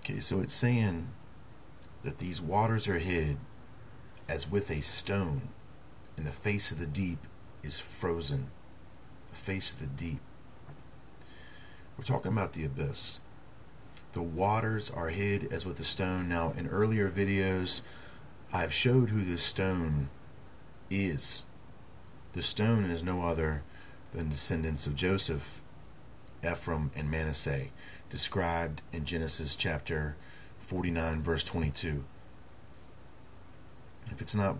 Okay, so it's saying that these waters are hid as with a stone, and the face of the deep is frozen. The face of the deep. We're talking about the abyss. The waters are hid as with a stone. Now, in earlier videos, I've showed who this stone is. The stone is no other than descendants of Joseph, Ephraim, and Manasseh, described in Genesis chapter 49, verse 22. If it's not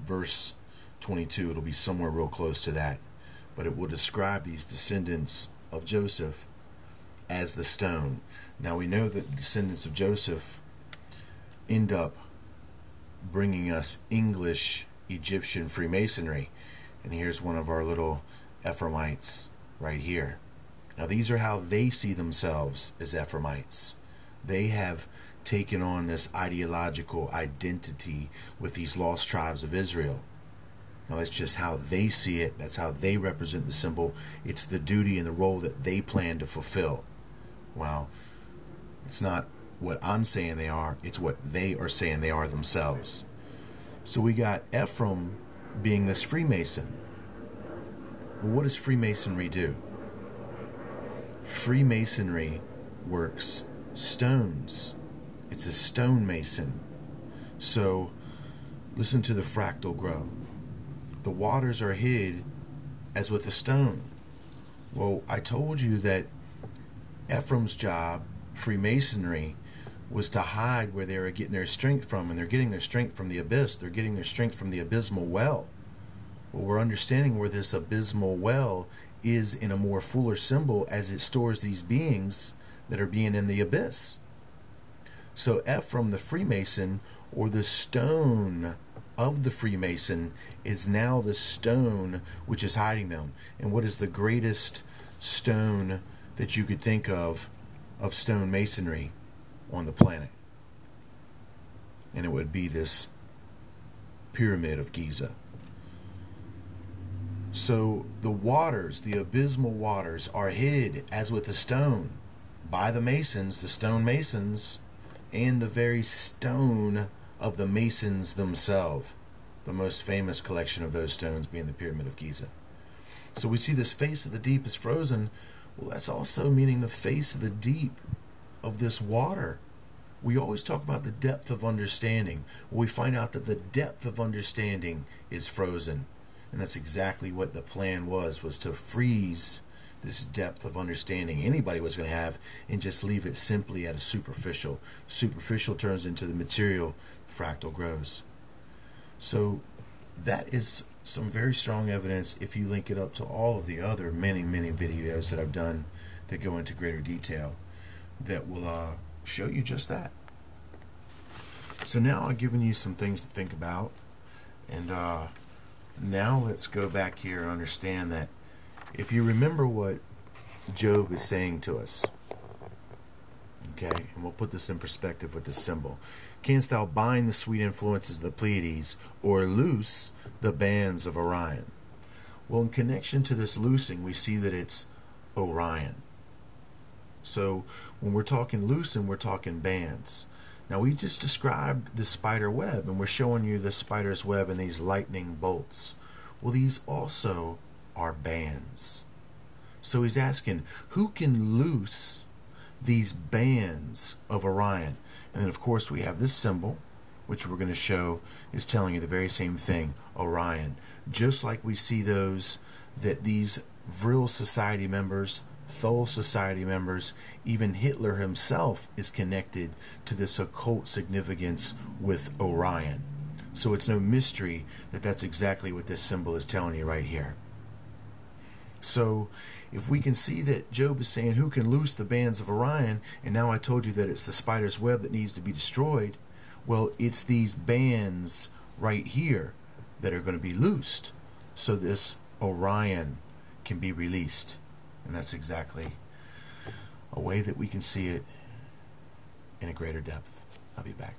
verse 22, it'll be somewhere real close to that. But it will describe these descendants of Joseph as the stone. Now we know that the descendants of Joseph end up bringing us English Egyptian Freemasonry. And here's one of our little Ephraimites right here. Now these are how they see themselves as Ephraimites. They have taken on this ideological identity with these lost tribes of Israel. Now that's just how they see it. That's how they represent the symbol. It's the duty and the role that they plan to fulfill. Well, it's not what I'm saying they are. It's what they are saying they are themselves. So we got Ephraim being this Freemason. Well, what does Freemasonry do? Freemasonry works stones. It's a stonemason. So listen to the fractal grow. The waters are hid as with a stone. Well, I told you that Ephraim's job, Freemasonry, was to hide where they were getting their strength from, and they're getting their strength from the abyss. They're getting their strength from the abysmal well. Well, we're understanding where this abysmal well is in a more fuller symbol as it stores these beings that are being in the abyss. So Ephraim, the Freemason, or the stone of the Freemason, is now the stone which is hiding them. And what is the greatest stone that you could think of stone masonry on the planet? And it would be this Pyramid of Giza. So the waters, the abysmal waters, are hid as with a stone by the masons, the stone masons, and the very stone of the masons themselves. The most famous collection of those stones being the Pyramid of Giza. So we see this face of the deep is frozen. Well, that's also meaning the face of the deep of this water. We always talk about the depth of understanding. Well, we find out that the depth of understanding is frozen. And that's exactly what the plan was to freeze this depth of understanding anybody was going to have and just leave it simply at a superficial. Superficial turns into the material, fractal grows. So that is some very strong evidence if you link it up to all of the other many videos that I've done that go into greater detail that will show you just that. So now I've given you some things to think about, and now let's go back here and understand that if you remember what Job is saying to us, okay, and we'll put this in perspective with this symbol. Canst thou bind the sweet influences of the Pleiades, or loose the bands of Orion? Well, in connection to this loosing, we see that it's Orion. So when we're talking loosing, we're talking bands. Now we just described the spider web, and we're showing you the spider's web and these lightning bolts. Well, these also are bands. So he's asking, who can loose these bands of Orion? And then of course we have this symbol, which we're going to show is telling you the very same thing, Orion. Just like we see those, that these Vril Society members, Thule Society members, even Hitler himself is connected to this occult significance with Orion. So it's no mystery that that's exactly what this symbol is telling you right here. So if we can see that Job is saying, who can loose the bands of Orion, and now I told you that it's the spider's web that needs to be destroyed, well, it's these bands right here that are going to be loosed so this Orion can be released. And that's exactly a way that we can see it in a greater depth. I'll be back.